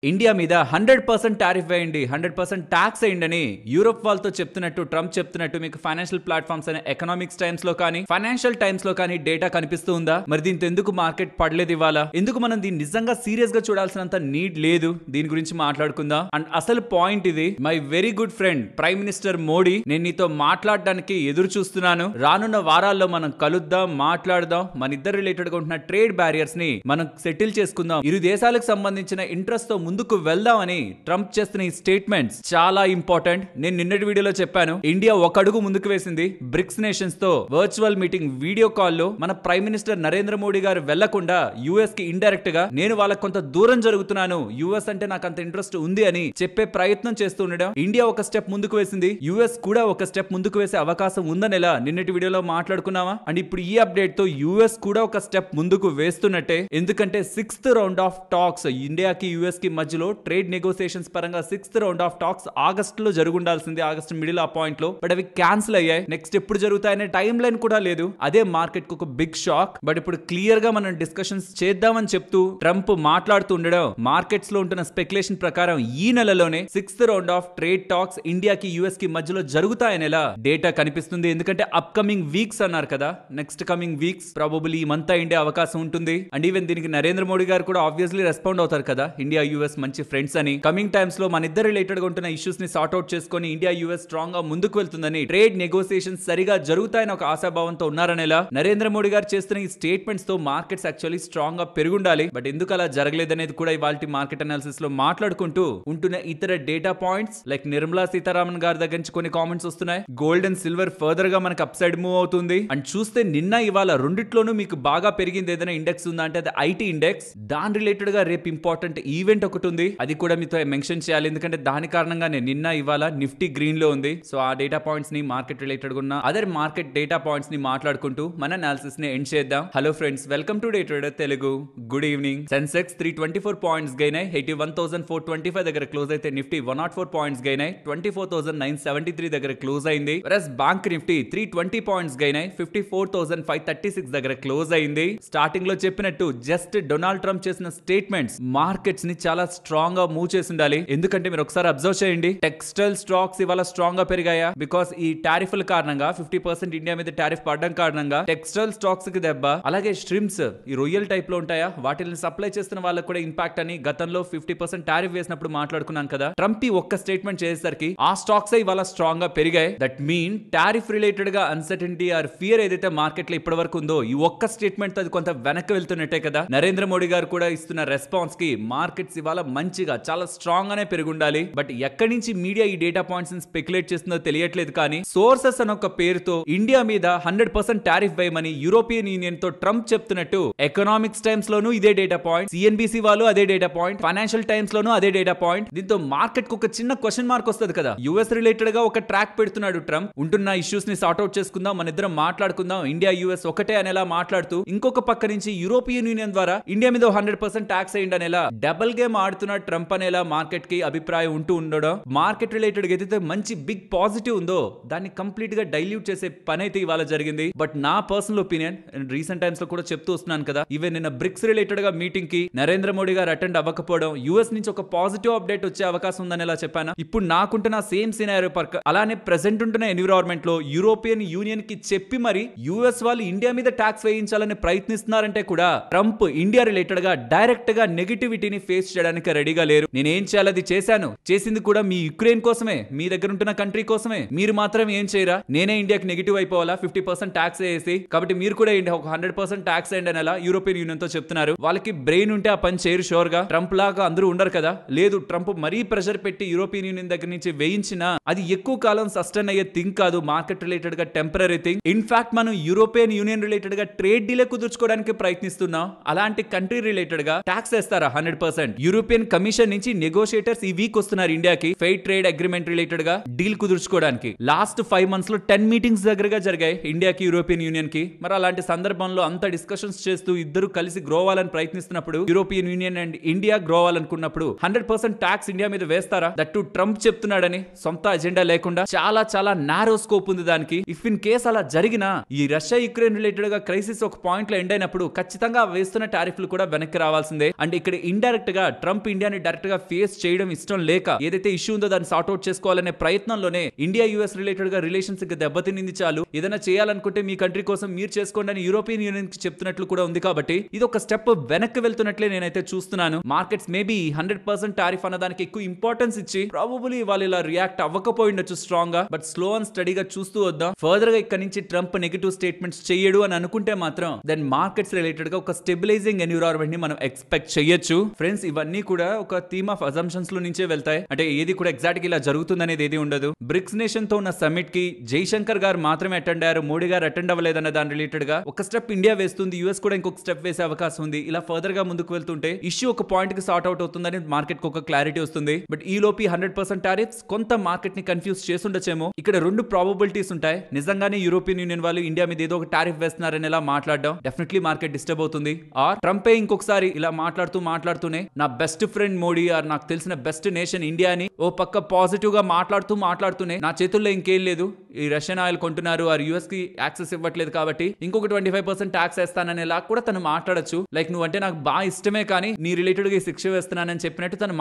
India మీద 100% tariff వేయండి, 100% tax వేయండి యూరోప్ వాళ్ళతో చెప్తున్నట్టు ట్రంప్ చెప్తున్నట్టు మీకు ఫైనాన్షియల్ ప్లాట్ఫామ్స్ అయిన ఎకనామిక్స్ టైమ్స్ లో కానీ ఫైనాన్షియల్ టైమ్స్ లో కానీ డేటా కనిపిస్తూ ఉందా? మరి దీంతో ఎందుకు మార్కెట్ పడలేదు ఇవాళ? ఎందుకు మనం దీన్ని నిజంగా సీరియస్ గా చూడాల్సినంత నీడ్ లేదు? దీని గురించి మాట్లాడుకుందాం. అండ్ అసలు పాయింట్ ఇది, my very good friend prime minister Modi, నేను నీతో మాట్లాడడానికి ఎదురు చూస్తున్నాను. రానున్న వారాల్లో మనం కలుద్దాం, మాట్లాడదాం, మన ఇద్దరు రిలేటెడ్ గా ఉంటున్న ట్రేడ్ బ్యారియర్స్ ని మనం సెటిల్ చేసుకుందాం. ఇరు దేశాలకు సంబంధించిన ఇంట్రెస్ట్ తో ముందుకు వెళ్దామని ట్రంప్ చేస్తున్న ఈ స్టేట్మెంట్స్ చాలా ఇంపార్టెంట్. నేను నిన్నటి వీడియోలో చెప్పాను, ఇండియా ఒక అడుగు ముందుకు వేసింది. బ్రిక్స్ నేషన్స్ తో వర్చువల్ మీటింగ్ వీడియో కాల్ లో మన ప్రైమ్ మినిస్టర్ నరేంద్ర మోడీ గారు వెళ్లకుండా యుఎస్ కి ఇండైరెక్ట్ గా నేను వాళ్ళకి కొంత దూరం జరుగుతున్నాను, యుఎస్ అంటే నాకు అంత ఇంట్రెస్ట్ ఉంది అని చెప్పే ప్రయత్నం చేస్తూ ఉండడం. ఇండియా ఒక స్టెప్ ముందుకు వేసింది, యుఎస్ కూడా ఒక స్టెప్ ముందుకు వేసే అవకాశం ఉందని ఎలా నిన్నటి వీడియోలో మాట్లాడుకున్నావా? అండ్ ఇప్పుడు ఈ అప్డేట్ తో యుఎస్ కూడా ఒక స్టెప్ ముందుకు వేస్తున్నట్టే. ఎందుకంటే 6th రౌండ్ ఆఫ్ టాక్స్ ఇండియాకి యుఎస్ కి మధ్యలో ట్రేడ్ నెగోసియేషన్స్ పరంగా 6th round of talks August లో జరుగుండాల్సింది, ఆగస్ట్ మిడిల్ ఆ పాయింట్ లో. బట్ అవి క్యాన్సిల్ అయ్యాయి. నెక్స్ట్ ఎప్పుడు జరుగుతాయనే టైం లైన్ కూడా లేదు. అదే మార్కెట్ కు ఒక బిగ్ షాక్. బట్ ఇప్పుడు క్లియర్ గా మనం డిస్కషన్స్ చేద్దామని చెప్తూ ట్రంప్ మాట్లాడుతూ ఉండడం, మార్కెట్స్ లో ఉంటున్న స్పెక్యులేషన్ ప్రకారం ఈ నెలలోనే 6th round of trade talks ఇండియాకి యుఎస్ కి మధ్యలో జరుగుతాయని ఎలా డేటా కనిపిస్తుంది. ఎందుకంటే అప్కమింగ్ వీక్స్ అన్నారు కదా, నెక్స్ట్ కమింగ్ వీక్స్ ప్రాబబుల్లీ ఈ మంత్ అయ్యే అవకాశం ఉంటుంది. అండ్ ఈవెన్ దీనికి నరేంద్ర మోడీ గారు కూడా ఆబ్వియస్లీ రెస్పాండ్ అవుతారు కదా, ఇండియా యుఎస్ మంచి ఫ్రెండ్స్ అని. కమింగ్ టైమ్స్ లో మన ఇద్దరు రిలేటెడ్ గా ఉంటున్న ఇష్యూస్ ని సార్ట్ అవుట్ చేసుకొని ఇండియా యుఎస్ స్ట్రాంగ్ గా ముందుకు వెళ్తుందని, ట్రేడ్ నెగోసియేషన్స్ సరిగా జరుగుతాయని ఒక ఆశాభావంతో ఉన్నారనేలా నరేంద్ర మోడీ గారు చేస్తున్న ఈ స్టేట్మెంట్స్ తో మార్కెట్స్ యాక్చువల్లీ స్ట్రాంగ్ గా పెరుగుండాలి. బట్ ఎందుకు అలా జరగలేదనేది కూడా ఇవాళ మార్కెట్ అనాలిసిస్ లో మాట్లాడుకుంటూ ఉంటున్న ఇతర data points like Nirmala Sitharaman గారి దగ్గర నుంచి కొన్ని కామెంట్స్ వస్తున్నాయి. గోల్డ్ అండ్ సిల్వర్ ఫర్దర్ గా మనకు అప్ సైడ్ మూవ్ అవుతుంది. అండ్ చూస్తే నిన్న ఇవాళ రెండిట్లోనూ మీకు బాగా పెరిగింది ఏదైనా ఇండెక్స్ ఉందా అంటే అది ఐటీ ఇండెక్స్. దాని రిలేటెడ్ గా రేపు ఇంపార్టెంట్ ఈవెంట్ ఒకటి ఉంది, అది కూడా మీతో మెన్షన్ చేయాలి. ఎందుకంటే దాని కారణంగానే నిన్న ఇవాళ నిఫ్టీ గ్రీన్ లో ఉంది. సో ఆ డేటా పాయింట్స్ ని మార్కెట్ రిలేటెడ్ ఉన్న అదర్ మార్కెట్ డేటా పాయింట్స్ ని మాట్లాడుకుంటూ మన అనాలిసిస్ ని ఎండ్ చేద్దాం. Hello friends, welcome to day trader Telugu. Good evening. Sensex 324 points gain అయ్యి 81,425 దగ్గర క్లోజ్ అయితే నిఫ్టీ 104 పాయింట్స్ గెయిన్ అయ్యి 24,973 దగ్గర క్లోజ్ అయింది. వెరస్ బ్యాంక్ నిఫ్టీ 320 పాయింట్స్ గెయిన్ అయ్యి 54,536 దగ్గర క్లోజ్ అయింది. స్టార్టింగ్ లో చెప్పినట్టు జస్ట్ డొనాల్డ్ ట్రంప్ చేసిన స్టేట్మెంట్స్ మార్కెట్స్ ని చాలా స్ట్రాంగ్ గా మూవ్ చేసి ఉండాలి. ఎందుకంటే మీరు ఒకసారి అబ్జర్వ్ చేయండి, టెక్స్టైల్ స్టాక్స్ ఇవాళ స్ట్రాంగ్ గా పెరిగాయా? బికాస్ ఈ టారిఫ్ల కారణంగా 50% ఇండియా మీద టారిఫ్ పడడం కారణంగా టెక్స్టైల్ స్టాక్స్ కి దెబ్బ. అలాగే స్ట్రిమ్స్ ఈ రొయ్యల్ టైప్ లో ఉంటాయా, వాటిని సప్లై చేస్తున్న వాళ్ళకి కూడా ఇంపాక్ట్ అని గతంలో 50% టారిఫ్ వేసినప్పుడు మాట్లాడుకున్నాం కదా. ట్రంప్ ఈ ఒక్క స్టేట్మెంట్ చేసేసరికి ఆ స్టాక్స్ ఇవాళ స్ట్రాంగ్ గా పెరిగాయి. దట్ మీన్ టారిఫ్ రిలేటెడ్ గా అన్సర్టనిటీ ఆర్ ఫియర్ ఏదైతే మార్కెట్ లో ఇప్పటి వరకు ఉందో ఈ ఒక్క స్టేట్మెంట్ అది కొంత వెనక్కి వెళ్తున్నట్టే కదా. నరేంద్ర మోడీ గారు కూడా ఇస్తున్న రెస్పాన్స్ కి మార్కెట్స్ ఇవాళ మంచిగా చాలా స్ట్రాంగ్ గానే పెరుగుండాలి. బట్ ఎక్కడి నుంచి మీడియా ఈ డేటా పాయింట్స్ స్పెక్యులేట్ చేస్తుందో తెలియట్లేదు. కానీ సోర్సెస్ అనే ఒక పేరుతో ఇండియా మీద 100% టారిఫ్ వేయమని యూరోపియన్ యూనియన్ తో ట్రంప్ చెప్తున్నట్టు ఎకనామిక్స్ టైమ్స్ లోనూ ఇదే డేటా పాయింట్, సిఎన్బిసి వాళ్ళు అదే డేటా పాయింట్, ఫైనాన్షియల్ టైమ్స్ లోనూ అదే డేటా పాయింట్. దీంతో మార్కెట్ కు ఒక చిన్న క్వశ్చన్ మార్క్ వస్తుంది కదా. యుఎస్ రిలేటెడ్ గా ఒక ట్రాక్ పెడుతున్నాడు ట్రంప్, ఉంటున్న ఇష్యూస్ ని సార్ట్ అవుట్ చేసుకుందాం, మన ఇద్దరం మాట్లాడుకుందాం, ఇండియా యుఎస్ ఒకటే అనేలా మాట్లాడుతూ ఇంకొక పక్క నుంచి యూరోపియన్ యూనియన్ ద్వారా ఇండియా మీద 100% ట్యాక్స్ వేయండి అనేలా డబుల్ గేమ్ ఆడుతున్న ట్రంప్ అనేలా మార్కెట్ కి అభిప్రాయం ఉంటూ ఉండడం, మార్కెట్ రిలేటెడ్ ఏదైతే మంచి బిగ్ పాజిటివ్ ఉందో దాన్ని కంప్లీట్ గా డైల్యూట్ చేసే పని అయితే ఇవాళ జరిగింది. బట్ నా పర్సనల్ ఒపీనియన్, రీసెంట్ టైమ్స్ లో కూడా చెప్తూ వస్తున్నాను కదా, ఈవెన్ నిన్న బ్రిక్స్ రిలేటెడ్ గా మీటింగ్ కి నరేంద్ర మోడీ గారు అటెండ్ అవ్వకపోవడం, యుఎస్ నుంచి ఒక పాజిటివ్ అప్డేట్ వచ్చే అవకాశం ఉందని ఎలా చెప్పాను. ఇప్పుడు నాకుంటున్న సేమ్ సినారియో అలానే ప్రెసెంట్ ఉంటున్న ఎన్విరాన్మెంట్ లో యూరోపియన్ యూనియన్ కి చెప్పి మరి యుఎస్ వాళ్ళు ఇండియా మీద ట్యాక్స్ వేయించాలని ప్రయత్నిస్తున్నారంటే కూడా ట్రంప్ ఇండియా రిలేటెడ్ గా డైరెక్ట్ గా నెగటివిటీని ఫేస్ చేయడానికి రెడీగా లేరు. నేనేం చేయాలి అది చేశాను, చేసింది కూడా మీ యుక్రెయిన్ కోసమే, మీ దగ్గర ఉంటున్న కంట్రీ కోసమే. మీరు మాత్రం ఏం చేయరా, నేనే ఇండియాకి నెగిటివ్ అయిపోవాలా 50% ట్యాక్స్ వేసి, కాబట్టి మీరు కూడా ఒక 100% ట్యాక్స్ అయ్యండి అనేలా యూరోపియన్ యూనియన్ తో చెప్తున్నారు. వాళ్ళకి బ్రెయిన్ ఉంటే ఆ పని చేయరు షూర్ గా. ట్రంప్ లాగా అందరూ ఉండరు కదా. లేదు, ట్రంప్ మరీ ప్రెషర్ పెట్టి యూరోపియన్ యూనియన్ దగ్గర నుంచి వేయించినా అది ఎక్కువ కాలం సస్టైన్ అయ్యే థింగ్ కాదు, మార్కెట్ రిలేటెడ్ గా టెంపరరీ థింగ్. ఇన్ఫాక్ట్ మనం యూరోపియన్ యూనియన్ రిలేటెడ్ గా ట్రేడ్ డీలే కుదుర్చుకోవడానికి ప్రయత్నిస్తున్నాం. అలాంటి కంట్రీ రిలేటెడ్ గా ట్యాక్స్ వేస్తారా 100%? యూరోపియన్ కమిషన్ నుంచి నెగోషియేటర్స్ ఈ వీక్ వస్తున్నారు ఇండియాకి ఫెయిర్ ట్రేడ్ అగ్రిమెంట్ రిలేటెడ్ గా డీల్ కుదుర్చుకోవడానికి. లాస్ట్ 5 months లో 10 మీటింగ్స్ దగ్గరగా జరిగాయి ఇండియాకి యూరోపియన్ యూనియన్ కి. మరి అలాంటి సందర్భంలో అంత డిస్కషన్స్ చేస్తూ ఇద్దరు కలిసి గ్రో అవ్వాలని ప్రయత్నిస్తున్నప్పుడు, European Union and India grow అవ్వాలనుకున్నప్పుడు 100% ట్యాక్స్ ఇండియా మీద వేస్తారా? దట్టు ట్రంప్ చెప్తున్నాడని, సొంత అజెండా లేకుండా. చాలా చాలా నారో స్కోప్ ఉంది దానికి. ఇఫ్ ఇన్ కేస్ అలా జరిగినా ఈ రష్యా యుక్రెయిన్ రిలేటెడ్ గా క్రైసిస్ ఒక పాయింట్ లో ఎండ్ అయినప్పుడు ఖచ్చితంగా వేస్తున్న టారిఫ్లు కూడా వెనక్కి రావాల్సిందే. అండ్ ఇక్కడ ఇండైరెక్ట్ గా ట్రంప్ ట్రంప్ ఇండియాని డైరెక్ట్ గా ఫేస్ చేయడం ఇష్టం లేక ఏదైతే ఇష్యూ ఉందో దాన్ని సార్ట్ అవుట్ చేసుకోవాలనే ప్రయత్నంలోనే ఇండియా యుఎస్ రిలేటెడ్ గా రిలేషన్స్ దెబ్బతినింది చాలు, ఏదైనా చేయాలనుకుంటే మీ కంట్రీ కోసం మీరు చేసుకోండి అని యూరోపియన్ యూనియన్ కి చెప్తున్నట్లు కూడా ఉంది. కాబట్టి ఇది ఒక స్టెప్ వెనక్కి వెళ్తున్నట్లే నేనైతే చూస్తున్నాను. మార్కెట్స్ మేబీ 100% టారిఫ్ అన్న దానికి ఎక్కువ ఇంపార్టెన్స్ ఇచ్చి ప్రాబబుల్లీ వాళ్ళు ఇలా రియాక్ట్ అవ్వకపోయిండొచ్చు స్ట్రాంగ్ గా. బట్ స్లో అండ్ స్టడీగా చూస్తూ వద్దాం. ఫర్దర్ గా ఇక్కడ నుంచి ట్రంప్ నెగటివ్ స్టేట్మెంట్స్ చేయడు అని అనుకుంటే మాత్రం దెన్ మార్కెట్స్ రిలేటెడ్ గా ఒక స్టెబిలైజింగ్ ఎన్విరాన్మెంట్ ని మనం ఎక్స్పెక్ట్ చేయొచ్చు. ఫ్రెండ్స్, ఇవన్నీ కూడా ఒక థీమ్ ఆఫ్ అజంప్షన్స్ లో నుంచే వెళ్తాయి. అంటే ఏది కూడా ఎగ్జాక్ట్ గా ఇలా జరుగుతుందనేది ఏది ఉండదు. బ్రిక్స్ నేషన్ తో ఉన్న సమ్మిట్ కి జైశంకర్ గారు మాత్రమే అటెండ్ అయ్యారు, మోడీ గారు అటెండ్ అవ్వలేదన్న దాని రిలేటెడ్ గా ఒక స్టెప్ ఇండియా వేస్తుంది, యుఎస్ కూడా ఇంకొక స్టెప్ వేసే అవకాశం ఉంది. ఇలా ఫర్దర్ గా ముందుకు వెళ్తుంటే ఇష్యూ ఒక పాయింట్ కి సార్ట్ అవుట్ అవుతుందని మార్కెట్ కి ఒక క్లారిటీ వస్తుంది. బట్ ఈ లోపు 100% టారిఫ్స్ కొంత మార్కెట్ ని కన్ఫ్యూజ్ చేస్తుండొచ్చేమో. ఇక్కడ రెండు ప్రాబబిలిటీస్ ఉంటాయి. నిజంగానే యూరోపియన్ యూనియన్ వాళ్ళు ఇండియా మీద ఏదో ఒక టారిఫ్ వేస్తున్నారని ఇలా మాట్లాడడం డెఫినెట్లీ మార్కెట్ డిస్టర్బ్ అవుతుంది. ఆర్ ట్రంపే ఇంకొకసారి ఇలా మాట్లాడుతూనే నా బెస్ట్ ఫ్రెండ్ మోడీ ఆర్ నాకు తెలిసిన బెస్ట్ నేషన్ ఇండియా అని ఓ పక్క పాజిటివ్ గా మాట్లాడుతూనే నా చేతుల్లో ఇంకేం లేదు, ఈ రష్యన్ ఆయిల్ కొంటున్నారు ఆర్ యుఎస్ కి యాక్సెస్ ఇవ్వట్లేదు కాబట్టి ఇంకొక 25% ట్యాక్స్ వేస్తాననేలా కూడా తను మాట్లాడచ్చు. లైక్ నువ్వంటే నాకు బాగా ఇష్టమే కానీ నీ రిలేటెడ్ గా శిక్ష వేస్తున్నానని చెప్పినట్టు తను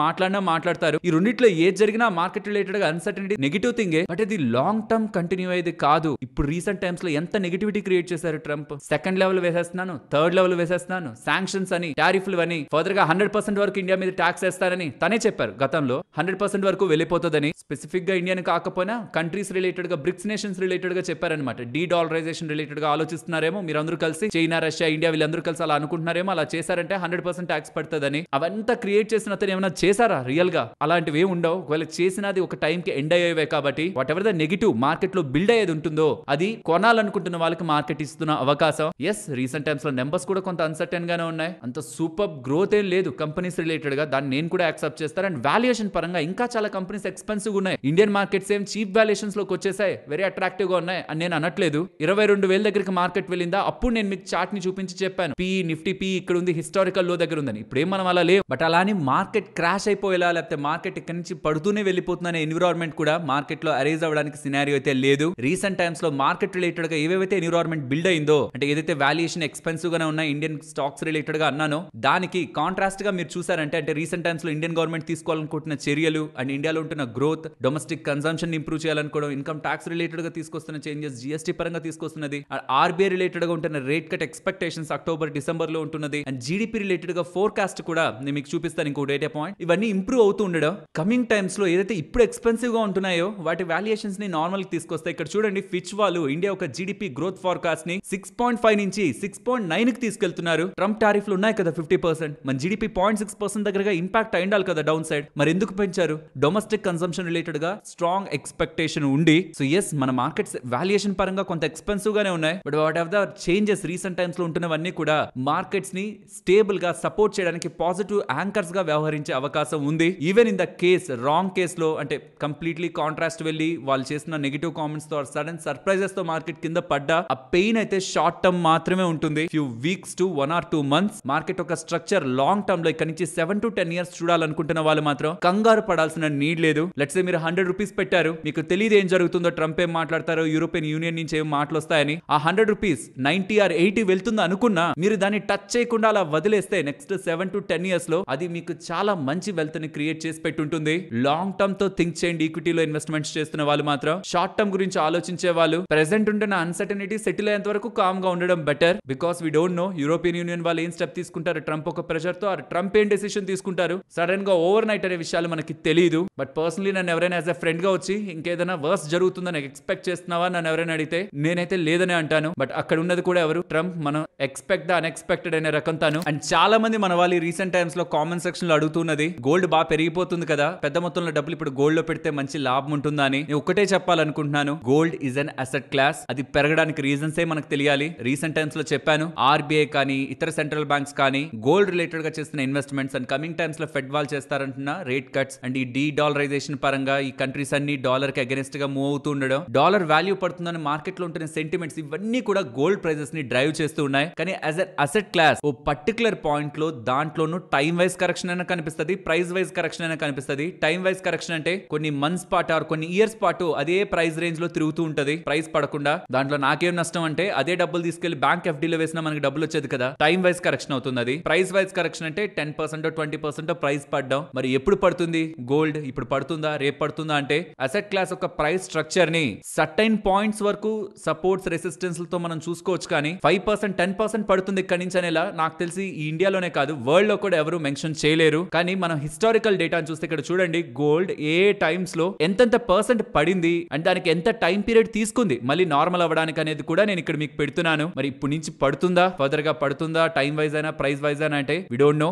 మాట్లాడతారు. ఈ రెండిట్లో ఏది జరిగినా మార్కెట్ రిలేటెడ్ గా అన్సర్టనిటీ నెగిటివ్ థింగే. బట్ ఇది లాంగ్ టర్మ్ కంటిన్యూ అయ్యేది కాదు. ఇప్పుడు రీసెంట్ టైమ్స్ లో ఎంత నెగిటివిటీ క్రియేట్ చేశారు ట్రంప్. సెకండ్ లెవెల్ వేసేస్తున్నాను, థర్డ్ లెవెల్ వేసేస్తున్నాను, శాంక్షన్స్ అని, టారిఫ్లు అని, ఫర్దర్ గా 100% వరకు ఇండియా మీద ట్యాక్స్ వేస్తారని తనే చెప్పారు. గతంలో 100% వరకు వెళ్ళిపోతుందని స్పెసిఫిక్ గా ఇండియాని కాకపోయినా కంట్రీస్ రిలేటెడ్ గా బ్రిక్స్ నేషన్స్ రిలేటెడ్ గా చెప్పారనమాట. డీ డాలరైజేషన్ రిలేటెడ్ గా ఆలోచిస్తున్నారేమో మీరందరూ కలిసి, చైనా, రష్యా, ఇండియా వీళ్ళందరూ కలిసి అలా అనుకుంటున్నారేమో. అలా చేశారంటే 100% ట్యాక్స్ పడుతుందని. అవంతా క్రియేట్ చేసిన అతను ఏమైనా చేశారా రియల్ గా? అలాంటివి ఏమి ఉండవు. ఒకవేళ చేసినది ఒక టైం కి ఎండ్ అయ్యేవే కాబట్టి what ever the negative market లో బిల్డ్ అయ్యేది ఉంటుందో అది కొనాలనుకుంటున్న వాళ్ళకి మార్కెట్ ఇస్తున్న అవకాశం. ఎస్, రీసెంట్ టైమ్స్ లో నెంబర్స్ కూడా కొంత అన్సర్టెన్ గానే ఉన్నాయి. అంత సూపర్ గ్రోత్ ఏం లేదు కంపెనీస్ రిలేటెడ్ గా. దాన్ని నేను కూడా యాక్సెప్ట్ చేస్తాను. అండ్ వాల్యుయేషన్ పరంగా ఇంకా చాలా కంపెనీస్ ఎక్స్పెన్సివ్ ఉన్నాయి. ఇండియన్ మార్కెట్స్ ఏం చీప్ వాల్యుయేషన్స్ లోకి వచ్చేసాయి, వెరీ అట్రాక్టివ్ గా ఉన్నాయి అని నేను అనట్లేదు. 22,000 దగ్గరికి మార్కెట్ వెళ్ళిందా అప్పుడు నేను మీకు చార్ట్ ని చూపించి చెప్పాను పీ నిఫ్టీ పీ ఇక్కడ ఉంది, హిస్టారికల్ లో దగ్గర ఉందని. ఇప్పుడేం మనం అలా లేవు. బట్ అలానే మార్కెట్ క్రాష్ అయిపోయేలా లేకపోతే మార్కెట్ ఇక్కడ నుంచి పడుతూనే వెళ్ళిపోతుందనే ఎన్విరాన్మెంట్ కూడా మార్కెట్ లో అరేజ్ అవ్వడానికి సినారియో అయితే లేదు. రీసెంట్ టైమ్స్ లో మార్కెట్ రిలేటెడ్ గా ఏవైతే ఎన్విరాన్మెంట్ బిల్డ్ అయిందో, అంటే ఏదైతే వాల్యుయేషన్ ఎక్స్పెన్సివ్ గానే ఉన్నాయి ఇండియన్ స్టాక్స్ రిలేటెడ్ గా అన్నానో, దానికి కాంట్రాస్ట్ గా మీరు చూసారంటే అంటే రీసెంట్ టైమ్స్ లో ఇండియన్ గవర్నమెంట్ తీసుకోవాలనుకుంటున్న చర్యలు అండ్ ఇండియాలో ఉంటున్న గ్రోత్, డొమెస్టిక్ కన్సంప్షన్ ఇంప్రూవ్ చేయాలనుకోవడం, ఇన్కమ్ ట్యాక్స్ రిలేటెడ్ గా తీసుకొస్తున్న చేంజెస్, జిఎస్టీ పరంగా తీసుకొస్తున్నది, ఆర్బీఐ రిలేటెడ్ గా ఉంటున్న rate cut expectations October December లో ఉంటున్నది, అండ్ జీడీపీ రిలేటెడ్ గా ఫోర్కాస్ట్ కూడా నేను మీకు చూపిస్తాను ఇంకో డేటా పాయింట్. ఇవన్నీ ఇంప్రూవ్ అవుతూ ఉండడం కమింగ్ టైమ్స్ లో ఏదైతే ఇప్పుడు ఎక్స్పెన్సివ్ గా ఉంటున్నాయో వాటి వాల్యుయేషన్స్ ని నార్మల్ కి తీసుకొస్తాయి. ఇక్కడ చూడండి, ఫిచ్ వాళ్ళు ఇండియా ఒక జీడీపీ గ్రోత్ ఫోర్కాస్ట్ ని 6.5 నుంచి 6.9 కి తీసుకెళ్తున్నారు. ట్రంప్ టారిఫ్లు ఉన్నాయి కదా 50%, మన జీడీపీ 0.6% దగ్గరగా ఇంపాక్ట్ అయిండాలి కదా డౌన్ సైడ్. మరి ఎందుకు పెంచారు? డొమెస్టిక్ కన్సంప్షన్ రిలేటెడ్ గా స్ట్రాంగ్ ఎక్స్పెక్టేషన్ ఉండి. సో ఎస్, మన మార్కెట్స్ వాల్యుయేషన్ పరంగా కొంత ఎక్స్పెన్సివ్ గానే ఉన్నాయి. But what of the changes recent times లో ఉంటున్నవన్నీ కూడా మార్కెట్స్ ని స్టేబుల్ గా సపోర్ట్ చేయడానికి పాజిటివ్ యాంకర్స్ గా వ్యవహరించే అవకాశం ఉంది. Even in the case wrong case లో అంటే కంప్లీట్లీ కాంట్రాస్ట్ వెళ్ళి వాళ్ళు చేసిన నెగిటివ్ కామెంట్స్ తో సడన్ సర్ప్రైజెస్ తో మార్కెట్ కింద పడ్డా ఆ పెయిన్ అయితే షార్ట్ టర్మ్ మాత్రమే ఉంటుంది. Few weeks to 1 or 2 months. Market ఒక స్ట్రక్చర్ లాంగ్ టర్మ్ లో ఇక్కడ నుంచి 7 to 10 years చూడాలనుకుంటున్న వాళ్ళు మాత్రం కంగారు పడాల్సిన నీడ్ లేదు. లెట్స్ సే మీరు 100 రూపీస్ పెట్టారు, మీకు తెలియదు ఏం జరుగుతుందో, ట్రంప్ ఏం మాట్లాడతారో, యూరోపియన్ యూనియన్ నుంచి ఏం మాటలు వస్తాయని. ఆ 100 రూపీస్ 90 or 80 వెళ్తుందో అనుకున్నా మీరు దాన్ని టచ్ చేయకుండా అలా వదిలేస్తే నెక్స్ట్ 7 to 10 years లో అది మీకు చాలా మంచి వెల్త్ ని క్రియేట్ చేసి పెట్టుంటుంది. లాంగ్ టర్మ్ తో థింక్ చేయండి. ఈక్విటీలో ఇన్వెస్ట్మెంట్స్ చేస్తున్న వాళ్ళు మాత్రం షార్ట్ టర్మ్ గురించి ఆలోచించే వాళ్ళు ప్రెసెంట్ ఉంటున్న అన్సర్టనిటీ సెటిల్ అయ్యేంత వరకు కామ్ గా ఉండడం better. Because we don't know European union వాళ్ళు ఏం స్టెప్ తీసుకుంటారు, ట్రంప్ ఒక ప్రెషర్ తో ట్రంప్ ఏం డెసిషన్ తీసుకుంటారు సడన్ గా ఓవర్ నైట్ అనే విషయాలు మనకి తెలియదు. బట్ పర్సనలీ నన్ను ఎవరైనా యాజ్ ఎ ఫ్రెండ్ గా వచ్చి ఇంకేదైనా వర్స్ జరుగుతుందని ఎక్స్పెక్ట్ చేస్తున్నావా నన్ను ఎవరైనా అడిగితే నేనైతే లేదని అంటాను. బట్ అక్కడ ఉన్నది కూడా ఎవరు? ట్రంప్. మనం ఎక్స్పెక్ట్ ద అన్ఎక్స్పెక్టెడ్ అనే రకం తాను. అండ్ చాలా మంది మన వాళ్ళు రీసెంట్ టైమ్స్ లో కామెంట్ సెక్షన్ లో అడుగుతున్నది, గోల్డ్ బాగా పెరిగిపోతుంది కదా, పెద్ద మొత్తంలో డబ్బులు ఇప్పుడు గోల్డ్ లో పెడితే మంచి లాభం ఉంటుందా అని. నేను ఒకటే చెప్పాలనుకుంటున్నాను, gold is an asset class. అది పెరగడానికి రీజన్స్ ఏ మనకు తెలియాలి. రీసెంట్ టైమ్స్ లో చెప్పాను, ఆర్బీఐ కానీ ఇతర సెంట్రల్ బ్యాంక్స్ కానీ గోల్డ్ రిలేటెడ్ గా చేస్తున్న ఇన్వెస్ట్మెంట్స్ అండ్ కమింగ్ టైమ్స్ లో ఫెడ్ వాళ్ళు చేస్తారంటున్న రేట్ కట్స్ అండ్ ఈ డీ డాలరైజేషన్ పరంగా ఈ కంట్రీస్ అన్ని డాలర్ కి అగెనిస్ట్ గా మూవ్ అవుతూ ఉండడం, డాలర్ వాల్యూ పడుతుందని మార్కెట్ లో ఉంటున్న సెంటిమెంట్స్, ఇవన్నీ కూడా గోల్డ్ ప్రైజెస్ ని డ్రైవ్ చేస్తూ ఉన్నాయి. కానీ యాజ్ అ అసెట్ క్లాస్ ఓ పర్టికులర్ పాయింట్ లో దాంట్లోనూ టైం వైజ్ కరెక్షన్ అయినా కనిపిస్తుంది, ప్రైస్ వైజ్ కరెక్షన్ అయినా కనిపిస్తుంది. టైం వైజ్ కరెక్షన్ అంటే కొన్ని మంత్స్ పాటు ఆర్ కొన్ని ఇయర్స్ పాటు అదే ప్రైస్ రేంజ్ లో తిరుగుతూ ఉంటది, ప్రైస్ పడకుండా. దాంట్లో నాకేం నష్టం అంటే అదే డబ్బులు తీసుకెళ్లి బ్యాంక్ ఎఫ్డీలో వేసినా మనకి డబ్బులు వచ్చేది కదా. టైం వైజ్ కరెక్షన్ అవుతుంది. అది ప్రైస్ వైజ్ కరెక్షన్ అంటే 10% 20% ప్రైస్ పడ్డాం. మరి ఎప్పుడు పడుతుంది గోల్డ్? ఇప్పుడు పడుతుందా, రేపు పడుతుందా అంటే అసెట్ క్లాస్ ఒక ప్రైస్ స్ట్రక్చర్ ని సర్టైన్ పాయింట్స్ వరకు సపోర్ట్స్ రెసిస్టెన్స్ లతో మనం చూసుకోవచ్చు. కానీ 5% 10% పడుతుంది ఇక్కడి నుంచి అనేలా నాకు తెలిసి ఈ ఇండియాలోనే కాదు వరల్డ్ లో కూడా ఎవరు మెన్షన్ చేయలేరు. కానీ మనం హిస్టారికల్ డేటాను చూస్తే ఇక్కడ చూడండి గోల్డ్ ఏ టైమ్స్ లో ఎంతెంత పర్సెంట్ పడింది అండ్ దానికి ఎంత టైం పీరియడ్ తీసుకుంది మళ్ళీ నార్మల్ అవ్వడానికి అనేది కూడా నేను ఇక్కడ మీకు పెడుతున్నాను. మరి ఇప్పుడు నుంచి పడుతుందా, ఫర్దర్ గా పడుతుందా, టైం వైజ్ అయినా ప్రైస్ వైజ్ అయినా అంటే వి డోంట్ నో.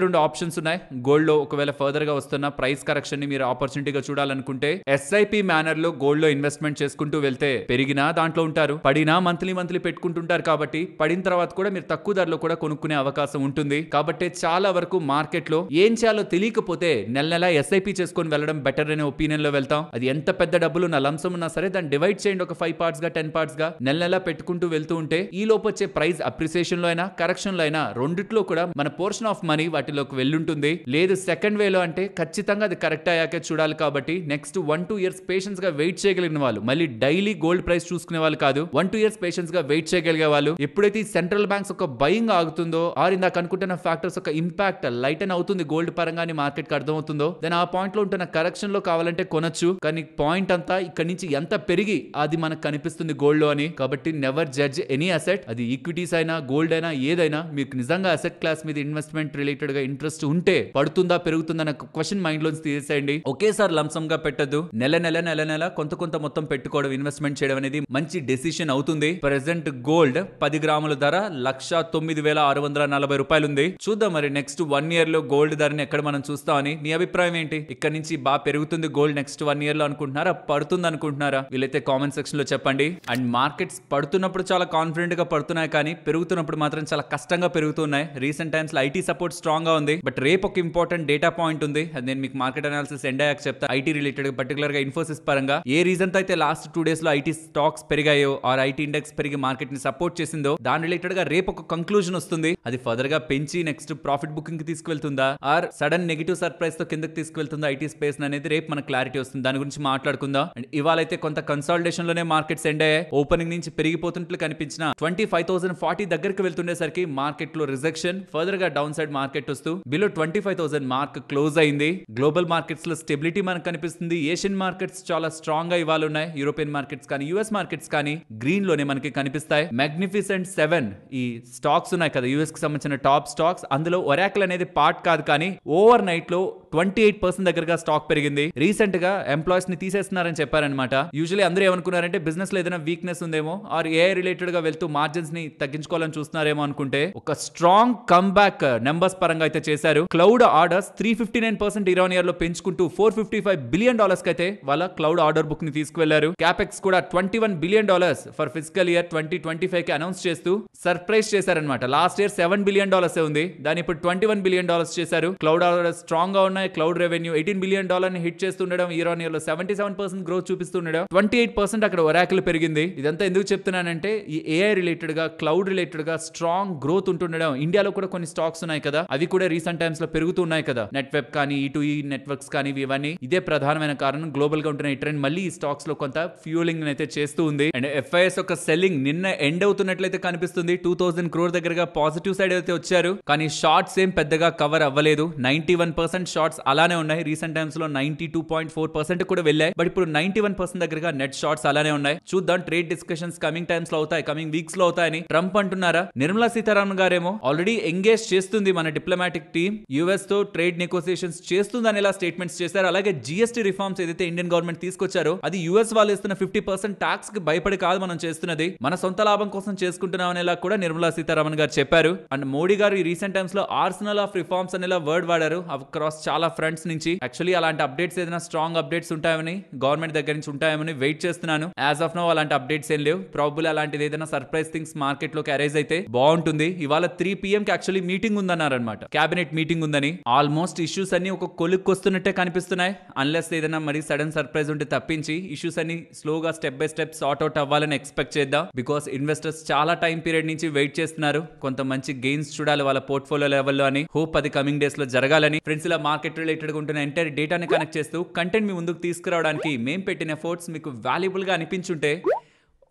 రెండు ఆప్షన్స్ ఉన్నాయి గోల్డ్ లో. ఒకవేళ ఫర్దర్ గా వస్తున్న ప్రైస్ కరెక్షన్ ని మీరు ఆపర్చునిటీగా చూడాలనుకుంటే ఎస్ఐపి మేనర్ లో గోల్డ్ లో ఇన్వెస్ట్మెంట్ చేసుకుంటూ వెళ్తే పెరిగినా దాంట్లో ఉంటారు, పడినా మంత్లీ పెట్టుకుంటుంటారు. కాబట్టి పడిన తర్వాత కూడా మీరు తక్కువ ధరలో కూడా కొనుక్కునే అవకాశం ఉంటుంది. కాబట్టి చాలా వరకు మార్కెట్ లో ఏం చేయాలో తెలియకపోతే నెల ఎస్ఐపి చేసుకొని వెళ్ళడం బెటర్ అనే ఒపీనియన్ లో వెళ్తాం. అది ఎంత పెద్ద డబ్బులు ఉన్న లంసం ఉన్నా సరే దాన్ని డివైడ్ చేయండి ఒక 5 పార్ట్స్ గా 10 పార్ట్స్ గా నెల పెట్టుకుంటూ వెళ్తూ ఉంటే ఈ లోపు వచ్చే ప్రైస్ అప్రిసియేషన్ లో అయినా కరెక్షన్ లో అయినా రెండిట్లో కూడా మన పోర్షన్ ఆఫ్ మనీ వాటిలోకి వెళ్ళుంటుంది. లేదు సెకండ్ వేలో అంటే ఖచ్చితంగా అది కరెక్ట్ అయ్యాకే చూడాలి. కాబట్టి నెక్స్ట్ 1-2 ఇయర్స్ పేషెన్స్ గా వెయిట్ చేయగలిగిన వాళ్ళు, మళ్ళీ డైలీ గోల్డ్ ప్రైస్ చూసుకునే వాళ్ళు కాదు, 1-2 ఇయర్స్ పేషెన్స్ గా వెయిట్ చేయగలిగే వాళ్ళు, ఎప్పుడైతే సెంట్రల్ బ్యాంక్స్ ఒక బయింగ్ ఆగుతుందో ఆర్ ఇందాక అనుకుంటున్న ఫ్యాక్టర్స్ ఒక ఇంపాక్ట్ లైటన్ అవుతుంది గోల్డ్ పరంగానే మార్కెట్ కి అర్థమవుతుందో దెన్ ఆ పాయింట్ లో ఉంటున్న కరెక్షన్ లో కావాలంటే కొనొచ్చు. కానీ పాయింట్ అంతా ఇక్కడ నుంచి ఎంత పెరిగి అది మనకు కనిపిస్తుంది గోల్డ్ లో అని. కాబట్టి నెవర్ జడ్జ్ ఎనీ అసెట్, అది ఈక్విటీస్ అయినా గోల్డ్ అయినా ఏదైనా. మీకు నిజంగా అసెట్ క్లాస్ మీద ఇన్వెస్ట్మెంట్ రిలేటెడ్ గా ఇంట్రెస్ట్ ఉంటే పడుతుందా పెరుగుతుందా అనే క్వశ్చన్ మైండ్ లోంచి తీసేయండి. ఒకేసారి లంసం గా పెట్టద్దు, నెల కొంత మొత్తం పెట్టుకోవడం, ఇన్వెస్ట్మెంట్ చేయడం అనేది మంచి డెసిషన్ అవుతుంది. ప్రెసెంట్ గోల్డ్ 10 గ్రాముల ధర 1,09,640 రూపాయలు ఉంది. చూద్దాం మరి నెక్స్ట్ 1 ఇయర్ లో గోల్డ్ ధరని ఎక్కడ మనం చూస్తామని. మీ అభిప్రాయం ఏంటి? ఇక్కడ నుంచి బాగా పెరుగుతుంది గోల్డ్ నెక్స్ట్ 1 ఇయర్ లో అనుకుంటున్నారా, పడుతుంది అనుకుంటున్నారా? వీలైతే కామెంట్ సెక్షన్ లో చెప్పండి. అండ్ మార్కెట్స్ పడుతున్నప్పుడు చాలా కాన్ఫిడెంట్ గా పడుతున్నాయి, కానీ పెరుగుతున్నప్పుడు మాత్రం చాలా కష్టంగా పెరుగుతున్నాయి. రీసెంట్ టైమ్స్ లో ఐటీ సపోర్ట్ స్ట్రాంగ్ గా ఉంది. బట్ రేపు ఒక ఇంపార్టెంట్ డేటా పాయింట్ ఉంది, అది నేను మీకు మార్కెట్ అనాలిసిస్ ఎండ్ అయ్యాక చెప్తా. ఐటీ రిలేటెడ్ పర్టికులర్ గా ఇన్ఫోసిస్ పరంగా ఏ రీజన్ తో అయితే లాస్ట్ 2 డేస్ లో ఐటీ స్టాక్స్ పెరిగాయో ఆర్ ఐటీ ఇండెక్స్ పెరిగి మార్కెట్ ని సపోర్ట్ చేసిందో దాని రిలేటెడ్ గా రేపు ఒక కంక్లూజన్ వస్తుంది. అది ఫర్దర్ గా పెంచి నెక్స్ట్ ప్రాఫిట్ బుకింగ్ కి తీసుకువెళ్తుందా ఆర్ సడన్ నెగిటివ్ సర్ప్రైజ్ తో కిందకి తీసుకువెళ్తుందా ఐటీ స్పేస్ అనేది రేపు మనకు క్లారిటీ వస్తుంది. దాని గురించి మాట్లాడుకుందాం. అండ్ ఇవాళ అయితే కొంత కన్సాలిడేషన్ లోనే మార్కెట్స్ ఎండ్ అయ్యాయి. ఓపెనింగ్ నుంచి పెరిగిపోతున్నట్లు కనిపించిన 25,040 దగ్గరికి వెళ్తుండేసరికి మార్కెట్ లో రిజెక్షన్, ఫర్దర్ గా డౌన్ సైడ్ మార్కెట్ వస్తూ బిలో 25,000 మార్క్ క్లోజ్ అయింది. గ్లోబల్ మార్కెట్స్ లో స్టెబిలిటీ మనకు కనిపిస్తుంది. ఏషియన్ మార్కెట్స్ చాలా స్ట్రాంగ్ గా ఇవాళ ఉన్నాయి. యూరోపియన్ మార్కెట్స్ కానీ యుఎస్ మార్కెట్స్ కానీ గ్రీన్ లోనే మనకి కనిపిస్తాయి. మ్యాగ్నిఫిసెంట్ 7 ఈ స్టాక్స్ ఉన్నాయి కదా యుఎస్ కి సంబంధించిన టాప్ స్టాక్స్, అందులో ఒరాకిల్ అనేది పార్ట్ కాదు, కానీ ఓవర్ నైట్ లో 28% దగ్గరగా స్టాక్ పెరిగింది. రీసెంట్ గా ఎంప్లాయీస్ ని తీసేస్తున్నారని చెప్పారనమాట. యూజువల్లీ అందరూ ఏమనుకున్నారంటే బిజినెస్ లో ఏదైనా వీక్నెస్ ఉందేమో ఆర్ ఏఐ రిలేటెడ్ గా వెళ్తూ మార్జిన్స్ ని తగ్గించుకోవాలని చూస్తున్నారేమో అనుకుంటే ఒక స్ట్రాంగ్ కమ్ బ్యాక్ నెంబర్స్ పరంగా అయితే చేశారు. Cloud orders 359% year on year లో పెంచుకుంటూ $455 బిలియన్ కి అయితే వాళ్ళ క్లౌడ్ ఆర్డర్ బుక్ ని తీసుకువెళ్లారు. క్యాపెక్స్ కూడా $21 బిలియన్ ఫర్ ఫిజికల్ ఇయర్ 2025 కి అనౌన్స్ చేస్తూ సర్ప్రైజ్ చేశారనమాట. లాస్ట్ ఇయర్ $7 బిలియన్ ఉంది, దాని ఇప్పుడు $21 బిలియన్ చేశారు. క్లౌడ్ ఆర్డర్స్ స్ట్రాంగ్ గా ఉన్నాయి. క్లౌడ్ రెవెన్యూ $18 బిలియన్ ని హిట్ చేస్తుండడం, ఇయర్ ఆన్ ఇయర్ లో 77% గ్రోత్ చూపిస్తుండడం, 28% అక్కడ ఒరాకిల్ పెరిగింది. ఇదంతా ఎందుకు చెప్తున్నానంటే ఈ ఏఐ రిలేటెడ్ గా క్లౌడ్ రిలేటెడ్ గా స్ట్రాంగ్ గ్రోత్ ఉంటుండడం. ఇండియాలో కూడా కొన్ని స్టాక్స్ ఉన్నాయి కదా, అవి కూడా రీసెంట్ టైమ్స్ లో పెరుగుతూ ఉన్నాయి కదా. నెట్వెబ్ కానీ E2E నెట్వర్క్స్ కానీ ఇవన్నీ ఇదే ప్రధానమైన కారణం. గ్లోబల్ గా ఉంటున్న ఈ ట్రెండ్ మళ్ళీ ఈ స్టాక్స్ లో కొంత ఫ్యూలింగ్ అయితే చేస్తూ ఉంది. అండ్ FIS ఒక సెల్లింగ్ నిన్న ఎండ్ అవుతున్నట్లయితే కనిపిస్తుంది. 2,000 crore దగ్గరగా పాజిటివ్ సైడ్ అయితే వచ్చారు, కానీ షార్ట్స్ ఏం పెద్దగా కవర్ అవ్వలేదు. 91% షార్ట్స్ అలానే ఉన్నాయి. రీసెంట్ టైమ్స్ లో 92.4% కూడా వెళ్ళాయి. బట్ ఇప్పుడు 91% దగ్గరగా నెట్ షార్ట్స్ అలానే ఉన్నాయి. చూద్దాం ట్రేడ్ డిస్కషన్స్ కమింగ్ టైమ్స్ లో అవుతాయి, కమింగ్ వీక్స్ లో అవుతాయని ట్రంప్ అంటున్నారా? నిర్మలా సీతారామన్ గారేమో ఆల్రెడీ ఎంగేజ్ చేస్తుంది మన డిప్లొమాటిక్ టీమ్, యుఎస్ తో ట్రేడ్ నెగోసియేషన్స్ చేస్తుందని ఇలా స్టేట్మెంట్స్ చేశారు. అలాగే జిఎస్టీ రిఫార్మ్స్ ఏదైతే ఇండియన్ గవర్నమెంట్ తీసుకొచ్చారో అది యుఎస్ వాళ్ళు ఇస్తున్న 50% టాక్స్ కి భయపడి కాదు మనం చేస్తున్నది, మన సొంత లాభం కోసం చేసుకుంటున్నాం అనేలా కూడా నిర్మలా సీతారామన్ గారు చెప్పారు. అండ్ మోడీ గారు ఈ రీసెంట్ టైమ్స్ లో ఆర్సనల్ ఆఫ్ రిఫార్మ్స్ అనేలా వర్డ్ వాడారు అక్రాస్ చాలా ఫ్రంట్స్ నుంచి. యాక్చువల్లీ అలాంటి అప్డేట్స్ ఏదైనా స్ట్రాంగ్ అప్డేట్స్ ఉంటాయని గవర్నమెంట్ దగ్గర నుంచి ఉంటాయని వెయిట్ చేస్తున్నాను. యాజ్ ఆఫ్ నో అలాంటి అప్డేట్స్ ఏం లేవు. ప్రాబబుల్ అలాంటిది ఏదైనా సర్ప్రైజ్ థింగ్స్ మార్కెట్ లోకి అరైజ్ అయితే బాగుంటుంది. ఇవాళ 3 PM కి యాక్చువల్లీ మీటింగ్ ఉందన్నారనమాట, క్యాబినెట్ మీటింగ్ ఉందని. ఆల్మోస్ట్ ఇష్యూస్ అన్ని ఒక కొలిక్కి వస్తున్నట్టే కనిపిస్తున్నాయి. అన్లెస్ ఏదైనా మరి సడన్ సర్ప్రైజ్ ఉంటే తప్పించి ఇష్యూస్ అన్ని స్లోగా step by step sort out అవ్వాలని ఎక్స్పెక్ట్ చేద్దాం. బికాస్ ఇన్వెస్టర్స్ చాలా టైం పీరియడ్ నుంచి వెయిట్ చేస్తున్నారు. కొంత మంచి గెయిన్స్ చూడాలి వాళ్ళ పోర్ట్ఫోలియో లెవెల్లో అని. హోప్ అది కమింగ్ డేస్ లో జరగాలని. ఫ్రెండ్స్, ఇలా మార్కెట్ రిలేటెడ్ గా ఉంటున్న ఎంటైర్ డేటాని కనెక్ట్ చేస్తూ కంటెంట్ మీ ముందుకు తీసుకురావడానికి మేము పెట్టిన ఎఫర్ట్స్ మీకు వాల్యుబుల్ గా అనిపించుంటే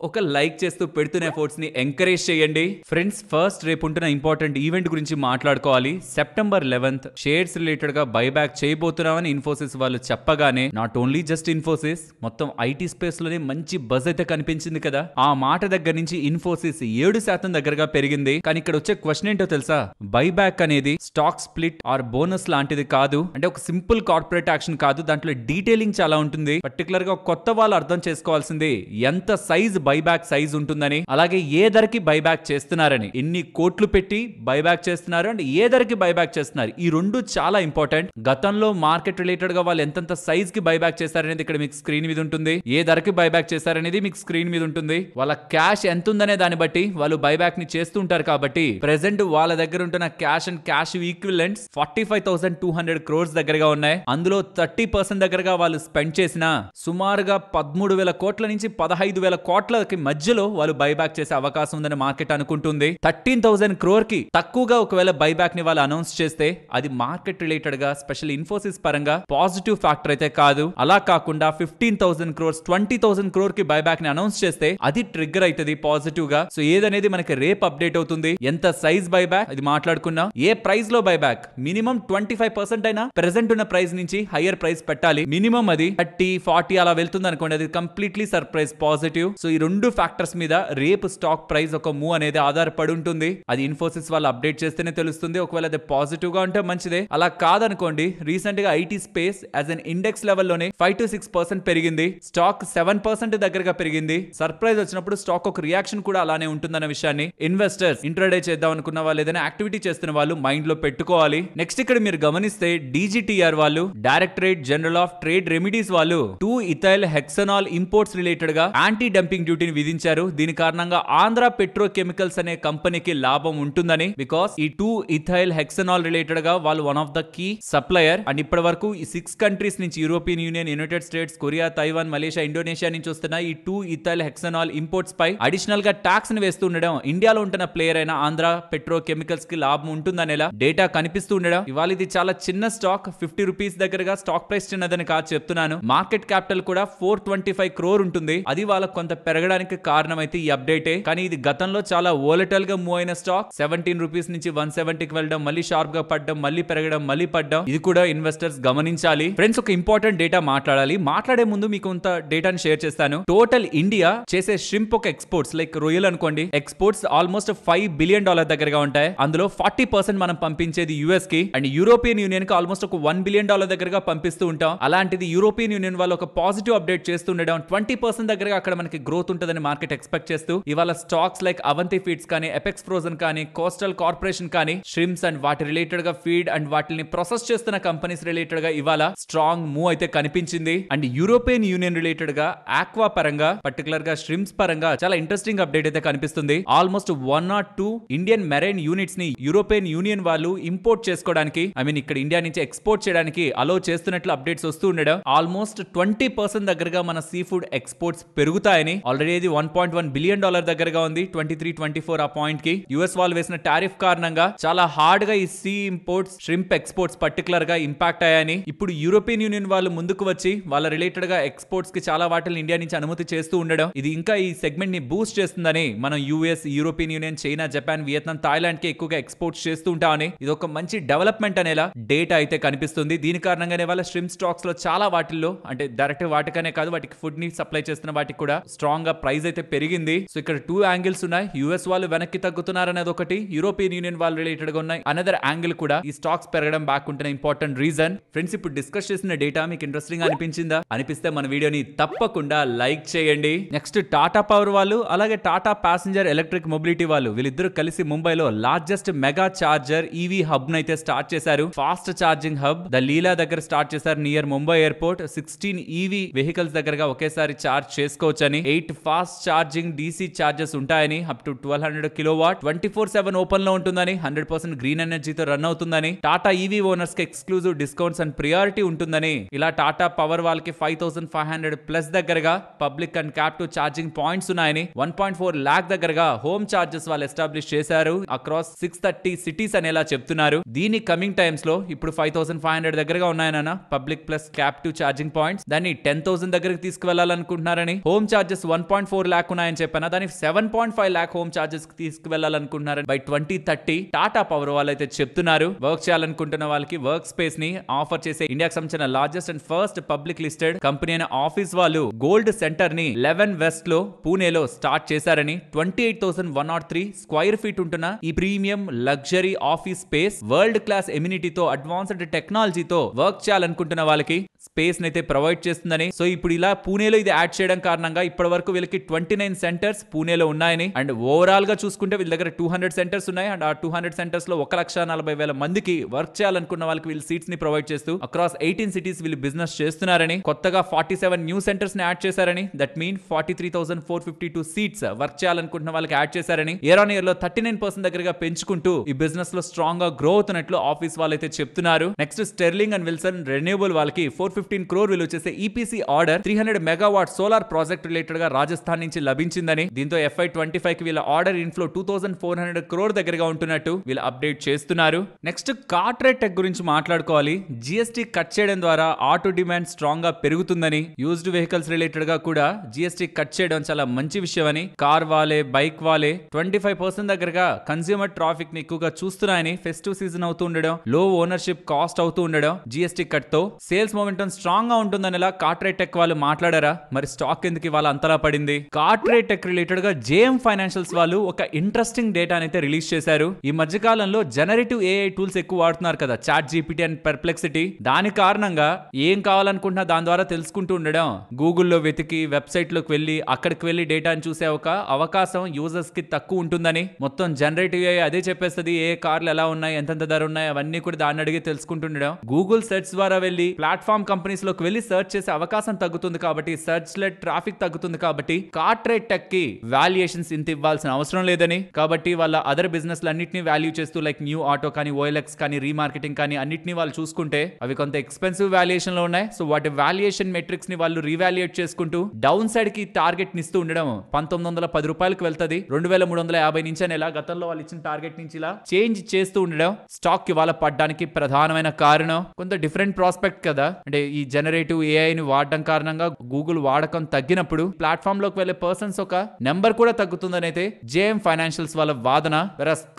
ఒక లైక్ చేస్తూ పెడుతున్న ఎఫర్ట్స్ ని ఎంకరేజ్ చేయండి. ఫ్రెండ్స్, ఫస్ట్ రేపు ఉంటున్న ఇంపార్టెంట్ ఈవెంట్ గురించి మాట్లాడుకోవాలి. సెప్టెంబర్ 11th షేర్స్ రిలేటెడ్ గా బైబ్యాక్ చేయబోతున్నామని ఇన్ఫోసిస్ వాళ్ళు చెప్పగానే నాట్ ఓన్లీ జస్ట్ ఇన్ఫోసిస్, మొత్తం ఐటీ స్పేస్ లోనే మంచి బజ్ అయితే కనిపించింది కదా. ఆ మాట దగ్గర నుంచి ఇన్ఫోసిస్ 7% దగ్గరగా పెరిగింది. కానీ ఇక్కడ వచ్చే క్వశ్చన్ ఏంటో తెలుసా? బైబ్యాక్ అనేది స్టాక్ స్ప్లిట్ ఆర్ బోనస్ లాంటిది కాదు. అంటే ఒక సింపుల్ కార్పొరేట్ యాక్షన్ కాదు, దాంట్లో డీటెయిలింగ్ చాలా ఉంటుంది. పర్టికులర్ గా కొత్త వాళ్ళు అర్థం చేసుకోవాల్సింది ఎంత సైజ్ బైబ్యాక్ సైజ్ ఉంటుందని, అలాగే ఏ ధరకి బైబ్యాక్ చేస్తున్నారని, ఎన్ని కోట్లు పెట్టి బైబ్యాక్ చేస్తున్నారు అండ్ ఏ ధరకి బైబ్యాక్ చేస్తున్నారు. ఈ రెండు చాలా ఇంపార్టెంట్. గతంలో మార్కెట్ రిలేటెడ్ గా వాళ్ళు ఎంతంత సైజ్ కి బైబ్యాక్ చేశారనేది ఇక్కడ మీకు స్క్రీన్ మీద ఉంటుంది. ఏ ధరకి బైబ్యాక్ చేశారనేది మీకు స్క్రీన్ మీద ఉంటుంది. వాళ్ళ క్యాష్ ఎంత ఉందనే దాన్ని బట్టి వాళ్ళు బైబ్యాక్ ని చేస్తూ ఉంటారు. కాబట్టి ప్రెసెంట్ వాళ్ళ దగ్గర ఉంటున్న క్యాష్ అండ్ క్యాష్ ఈక్వివలెంట్స్ 45,200 crores దగ్గరగా ఉన్నాయి. అందులో 30% దగ్గరగా వాళ్ళు స్పెండ్ చేసిన సుమారుగా 13,000 కోట్ల నుంచి 15,000 కోట్లకి మధ్యలో వాళ్ళు బైబ్యాక్ చేసే అవకాశం ఉందని మార్కెట్ అనుకుంటుంది. 13,000 crore కి తక్కువగా ఒకవేళ బైబ్యాక్ ని వాళ్ళు అనౌన్స్ చేస్తే అది మార్కెట్ రిలేటెడ్ గా స్పెషల్ ఇన్ఫోసిస్ పరంగా పాజిటివ్ ఫ్యాక్టర్ అయితే కాదు. అలా కాకుండా 15,000 crores 20,000 crore కి బైబ్యాక్ ని అనౌన్స్ చేస్తే అది ట్రిగ్గర్ అవుతుంది పాజిటివ్ గా. సో ఏదనేది మనకి రేపు అప్డేట్ అవుతుంది. ఎంత సైజ్ బైబ్యాక్ అది మాట్లాడుకున్నాం. ఏ ప్రైస్ లో బైబ్యాక్ మినిమం 25% అయినా ప్రెసెంట్ ఉన్న ప్రైస్ నుంచి హైయర్ ప్రైస్ పెట్టాలి. మినిమం అది 30-40 అలా వెళ్తుంది అనుకోండి, అది కంప్లీట్లీ సర్ప్రైజ్ పాజిటివ్. సో ఈ రెండు ఫ్యాక్టర్స్ మీద రేపు స్టాక్ ప్రైస్ ఒక మూవ్ అనేది ఆధారపడి ఉంటుంది. అది ఇన్ఫోసిస్ వాళ్ళు అప్డేట్ చేస్తేనే తెలుస్తుంది. ఒకవేళ అది పాజిటివ్ గా ఉంటే మంచిదే, అలా కాదనుకోండి. రీసెంట్ గా IT space as an index లెవెల్లోనే 5-6% పెరిగింది. స్టాక్ 7% దగ్గరగా పెరిగింది. సర్ప్రైజ్ వచ్చినప్పుడు స్టాక్ ఒక రియాక్షన్ కూడా అలానే ఉంటుందన్న విషయాన్ని ఇన్వెస్టర్స్ ఇంట్రాడే చేద్దాం అనుకున్న వాళ్ళు, ఏదైనా యాక్టివిటీ చేస్తున్న వాళ్ళు మైండ్ లో పెట్టుకోవాలి. నెక్స్ట్ ఇక్కడ మీరు గమనిస్తే DGTR వాళ్ళు, directorate general of trade remedies వాళ్ళు 2-ethyl hexanol ఇంపోర్ట్స్ రిలేటెడ్ గా యాంటీ డంపింగ్ డ్యూటీని విధించారు. దీని కారణంగా ఆంధ్ర పెట్రోకెమికల్స్ అనే కంపెనీకి లాభం ఉంటుందని. బికాస్ ఈ 2-ethyl hexanol రిలేటెడ్ గా వాళ్ళు one of the key supplier. And ఇప్పటి వరకు ఈ 6 కంట్రీస్ నుంచి European Union, United States, Korea, Taiwan, Malaysia, Indonesia నుంచి వస్తున్న ఈ 2-ethyl hexanol ఇంపోర్ట్స్ పై అడిషనల్ గా ట్యాక్స్ ని వేస్తూ ఉండడం ఇండియాలో ఉంటున్న ప్లేయర్ అయిన ఆంధ్ర పెట్రోకెమికల్స్ కి లాభం ఉంటుందనేలా డేటా కనిపిస్తూ ఉండడం. ఇవాళ ఇది చాలా చిన్న స్టాక్, 50 రూపీస్ దగ్గరగా స్టాక్ ప్రైస్ చిన్నదని కాదు చెప్తున్నాను. మార్కెట్ క్యాపిటల్ కూడా 425 crore ఉంటుంది. అది వాళ్ళకు కొంత పెరగడానికి కారణం అయితే ఈ అప్డేటే. కానీ ఇది గతంలో చాలా వోలటైల్ గా మూవ్ అయిన స్టాక్. 17 రూపీస్ నుంచి 170కి వెళ్ళడం, మళ్ళీ షార్ప్ గా పడ్డం, మళ్ళీ పెరగడం, మళ్ళీ పడ్డం. ఇది కూడా ఇన్వెస్టర్స్ గమనించాలి. ఫ్రెండ్స్, ఒక ఇంపార్టెంట్ డేటా మాట్లాడాలి. మాట్లాడే ముందు మీకు కొంత డేటాని షేర్ చేస్తాను. టోటల్ ఇండియా చేసే ష్రింప్ ఒక ఎక్స్పోర్ట్స్, లైక్ రొయ్యలు అనుకోండి, ఎక్స్పోర్ట్స్ ఆల్మోస్ట్ $5 billion దగ్గరగా ఉంటాయి. అందులో 40% మనం పంపించేది యుఎస్ కి అండ్ యూరోపియన్ యూనియన్ కి ఆల్మోస్ట్ ఒక $1 billion దగ్గరగా పంపిస్తూ ఉంటాం. అలాంటిది యూరోపియన్ యూనియన్ వాళ్ళు ఒక పాజిటివ్ అప్డేట్ చేస్తుండడం, 20% దగ్గరగా అక్కడ మనకి గ్రోత్ ఉంటుందని మార్కెట్ ఎక్స్పెక్ట్ చేస్తూ ఇవాళ స్టాక్స్ లైక్ అవంతి ఫీడ్స్ కానీ, ఎపెక్స్ ఫ్రోజన్ కానీ, కోస్టల్ కార్పొరేషన్ కానీ, ష్రిమ్స్ అండ్ వాటి రిలేటెడ్ గా ఫీడ్ అండ్ వాటిని ప్రాసెస్ చేస్తున్న కంపెనీస్ రిలేటెడ్ గా ఇవాళ స్ట్రాంగ్ మూవ్ అయితే కనిపించింది. అండ్ యూరోపియన్ యూనియన్ రిలేటెడ్ గా ఆక్వా పరంగా, పర్టికులర్ గా ష్రిమ్స్ పరంగా చాలా ఇంట్రెస్టింగ్ అప్డేట్ అయితే కనిపిస్తుంది. Almost 1 or 2 Indian marine units ని యూరోపియన్ యూనియన్ వాళ్ళు ఇంపోర్ట్ చేసుకోవడానికి, ఇక్కడ ఇండియా నుంచి ఎక్స్పోర్ట్ చేయడానికి అలో చేస్తున్నట్లు అప్డేట్స్ వస్తూ ఉండడం. ఆల్మోస్ట్ 20% దగ్గరగా మన సీ ఫుడ్ ఎక్స్పోర్ట్స్ పెరుగుతాయని. ఆల్రెడీ ఇది $1.1 billion దగ్గరగా ఉంది 23-24 ఆ పాయింట్ కి. యుఎస్ వాళ్ళు వేసిన టారిఫ్ కారణంగా చాలా హార్డ్ గా ఈ sea imports, shrimp exports particular గా ఇంపాక్ట్ అయ్యాయని. ఇప్పుడు యూరోపియన్ యూనియన్ వాళ్ళు ముందుకు వచ్చి వాళ్ళ రిలేటెడ్ గా ఎక్స్పోర్ట్స్ కి చాలా వాటిని ఇండియా నుంచి అనుమతి చేస్తూ ఉండడం, ఇది ఇంకా ఈ సెగ్మెంట్ ని బూస్ట్ చేస్తుందని. మనం US, European union, China, Japan, Vietnam, Thailand కి ఎక్కువగా ఎక్స్పోర్ట్స్ చేస్తూ ఉంటామని. ఇది ఒక మంచి డెవలప్మెంట్ అనేలా డేటా అయితే కనిపిస్తుంది. దీని కారణంగానే వాళ్ళ ష్రింప్ స్టాక్స్ లో చాలా వాటిల్లో, అంటే డైరెక్ట్ వాటికనే కాదు, వాటికి ఫుడ్ ని సప్లై చేస్తున్న వాటికి కూడా స్ట్రాంగ్ గా ప్రైస్ అయితే పెరిగింది. సో ఇక్కడ 2 యాంగిల్స్ ఉన్నాయి. యుఎస్ వాళ్ళు వెనక్కి తగ్గుతున్నారు అనేది ఒకటి, యూరోపియన్ యూనియన్ వాళ్ళు రిలేటెడ్ గా ఉన్నాయి అనదర్ యాంగిల్ కూడా. ఈ స్టాక్స్ పెరగడం బ్యాక్ ఉంటున్న ఇంపార్టెంట్ రీజన్. ఫ్రెండ్స్, ఇప్పుడు డిస్కస్ చేసిన డేటా మీకు ఇంట్రెస్టింగ్ అనిపించిందా? అనిపిస్తే మన వీడియోని తప్పకుండా లైక్ చేయండి. నెక్స్ట్ టాటా పవర్ వాళ్ళు, అలాగే టాటా ప్యాసింజర్ ఎలక్ట్రిక్ మొబిలిటీ వాళ్ళు, వీళ్ళిద్దరూ కలిసి ముంబైలో largest mega charger EV hub నైతే స్టార్ట్ చేశారు. ఫాస్ట్ ఛార్జింగ్ హబ్ ద లీలా దగ్గర స్టార్ట్ చేశారు near Mumbai airport. 16 EV vehicles దగ్గరగా ఒకేసారి చార్జ్ చేసుకోవచ్చని, 8 ఫాస్ట్ ఛార్జింగ్ డీసీ చార్జెస్ ఉంటాయని, అప్ టు 1200 kW, 24/7 ఓపెన్ లో ఉంటుందని, 100% గ్రీన్ ఎనర్జీతో రన్ అవుతుందని, టాటా ఈవీ ఓనర్స్ కి ఎక్స్క్లూజివ్ డిస్కౌంట్స్ అండ్ ప్రియారిటీ ఉంటుందని. ఇలా టాటా పవర్ వాళ్ళకి 5,500+ దగ్గరగా public and captive charging points ఉన్నాయని, 1.4 lakh దగ్గరగా హోమ్ చార్జెస్ వాళ్ళు ఎస్టాబ్లిష్ చేశారు అక్రాస్ 630 సిటీస్ అనేలా చెప్తున్నారు. దీని కమింగ్ టైమ్స్ లో ఇప్పుడు 5,500 దగ్గరగా ఉన్నాయన్న public plus captive charging points. దాన్ని 10,000 దగ్గరకు తీసుకువెళ్లాలనుకుంటున్నారని, హోమ్ చార్జెస్ 12.4 lakh ఉన్నాయని చెప్పాను, దాని 7.5 lakh హోమ్ చార్జెస్ కి తీసుకువెళ్లాలనుకుంటున్నారు బై 2030. టాటా పవర్ వాళ్ళు అయితే చెప్తున్నారు వర్క్ చేయాలనుకుంటున్న వాళ్ళకి వర్క్ స్పేస్ ని ఆఫర్ చేసే ఇండియాకి సంబంధించిన largest and first public listed company అయిన ఆఫీస్ వాళ్ళు గోల్డ్ సెంటర్ ని 11 వెస్ట్ లో పూణేలో స్టార్ట్ చేశారని. 28,103 స్క్వేర్ ఫీట్ ఉంటున్న ఈ premium luxury office space world class ఎమ్యూనిటీతో అడ్వాన్స్డ్ టెక్నాలజీతో వర్క్ చేయాలనుకుంటున్న వాళ్ళకి స్పేస్ అయితే ప్రొవైడ్ చేస్తుందని. సో ఇప్పుడు ఇలా పూణేలో ఇది యాడ్ చేయడం కారణంగా ఇప్పటి వరకు వీళ్ళకి 29 సెంటర్స్ పూణేలో ఉన్నాయని. అండ్ ఓవరాల్ గా చూసుకుంటే వీళ్ళ దగ్గర 200 సెంటర్స్ ఉన్నాయి. అండ్ ఆ 200 సెంటర్స్ లో 1,40,000 మందికి వర్క్ చేయాలనుకున్న వాళ్ళకి వీళ్ళు సీట్స్ ని ప్రొవైడ్ చేస్తూ అక్రాస్ 18 సిటీస్ వీళ్ళు బిజినెస్ చేస్తున్నారని. కొత్తగా 47 న్యూ సెంటర్స్ ని యాడ్ చేశారని. దట్ మీన్ 43,452 సీట్స్ వర్క్ చేయాలనుకుంటున్న వాళ్ళకి యాడ్ చేశారని. ఇయర్ ఆన్ ఇయర్ లో 39% దగ్గరగా పెంచుకుంటూ ఈ బిజినెస్ లో స్ట్రాంగ్ గా గ్రో అవుతున్నట్లు ఆఫీస్ వాళ్ళైతే చెప్తున్నారు. Next sterling and Wilson renewable వాళ్ళకి 415 crore విలువ చేసే EPC order 300 megawatt solar project related గా రాజస్థాన్ నుంచి లభించిందని. దీంతో FY25 కి వీళ్ళ ఆర్డర్ ఇన్ఫ్లో 2,400 crore దగ్గరగా ఉంటున్నట్టు వీళ్ళు అప్డేట్ చేస్తున్నారు. నెక్స్ట్ కార్పొరేట్ టెక్ గురించి మాట్లాడుకోవాలి. జిఎస్టీ కట్ చేయడం ద్వారా ఆటో డిమాండ్ స్ట్రాంగ్ గా పెరుగుతుందని, యూజ్డ్ వెహికల్స్ రిలేటెడ్ గా కూడా జిఎస్టీ కట్ చేయడం చాలా మంచి విషయం అని. కార్ వాలే, బైక్ వాలే 25% దగ్గరగా కన్స్యూమర్ ట్రాఫిక్ ని ఎక్కువగా చూస్తున్నాయని. ఫెస్టివ్ సీజన్ అవుతూ ఉండడం, లో ఓనర్షిప్ కాస్ట్ అవుతూ ఉండడం, జిఎస్టీ కట్ తో సేల్స్ మొమెంటం స్ట్రాంగ్ గా ఉంటుందని కార్పొరేట్ టెక్ వాళ్ళు మాట్లాడారా? మరి స్టాక్ ఎందుకు ఇవాళ అంతలా పడింది? కార్పొరేట్ టెక్ రిలేటెడ్ గా జేఎం ఫైనాన్షియల్స్ వాళ్ళు ఒక ఇంట్రెస్టింగ్ డేటా అయితే రిలీజ్ చేశారు. ఈ మధ్య కాలంలో జనరేటివ్ ఏఐ టూల్స్ ఎక్కువ వాడుతున్నారు కదా, చాట్ జీపీటీ అండ్ పెర్ప్లెక్సిటీ. దాని కారణంగా ఏం కావాలనుకుంటున్నా దాని ద్వారా తెలుసుకుంటూ ఉండడం, గూగుల్లో వెతికి వెబ్సైట్ లోకి వెళ్ళి అక్కడికి వెళ్ళి డేటాను చూసే ఒక అవకాశం యూజర్స్ కి తక్కువ ఉంటుందని. మొత్తం జనరేటివ్ ఏఐ అదే చెప్పేస్తుంది ఏ కార్లు ఎలా ఉన్నాయి, ఎంతెంత ధర ఉన్నాయి అవన్నీ కూడా దాన్ని అడిగి తెలుసుకుంటుండడం. గూగుల్ సెర్చ్ ద్వారా వెళ్ళి ప్లాట్ఫామ్ కంపెనీస్ లోకి వెళ్ళి సెర్చ్ చేసే అవకాశం తగ్గుతుంది కాబట్టి, సెర్చ్ లెడ్ ట్రాఫిక్ తగ్గుతుంది కాబట్టి కార్పొరేట్ టెక్ కి వాల్యుయేషన్స్ ఇంత ఇవ్వాల్సిన అవసరం లేదని. కాబట్టి వాళ్ళ అదర్ బిజినెస్ అన్నిటిని వాల్యూ చేస్తూ లైక్ న్యూ ఆటో కానీ, ఓఎల్ఎక్స్ కానీ, రీమార్కెటింగ్ కానీ అన్నిటిని వాళ్ళు చూసుకుంటే అవి కొంత ఎక్స్పెన్సివ్ వాల్యుయేషన్ లో ఉన్నాయి. సో వాటి వాల్యుయేషన్ మెట్రిక్స్ ని వాళ్ళు రీవాల్యుయేట్ చేసుకుంటూ డౌన్ సైడ్ కి టార్గెట్ నిస్తూ ఉండడం 1,910 రూపాయలకు వెళ్తుంది. 2,350 నుంచి అని ఇలా గతంలో వాళ్ళు ఇచ్చిన టార్గెట్ నుంచి ఇలా చేంజ్ చేస్తూ ఉండడం స్టాక్ కి వాళ్ళ పడ్డానికి ప్రధానమైన కారణం. కొంత డిఫరెంట్ ప్రాస్పెక్ట్ కదా, అంటే ఈ జనరేటివ్ ఏఐ ని వాడడం కారణంగా గూగుల్ వాడకం తగ్గినప్పుడు ప్లాట్ఫామ్ లోకి వెళ్లే పర్సన్స్ ఒక నెంబర్ కూడా తగ్గుతుందని అయితే జేఎం ఫైనాన్షియల్స్ వాళ్ళ వాదన.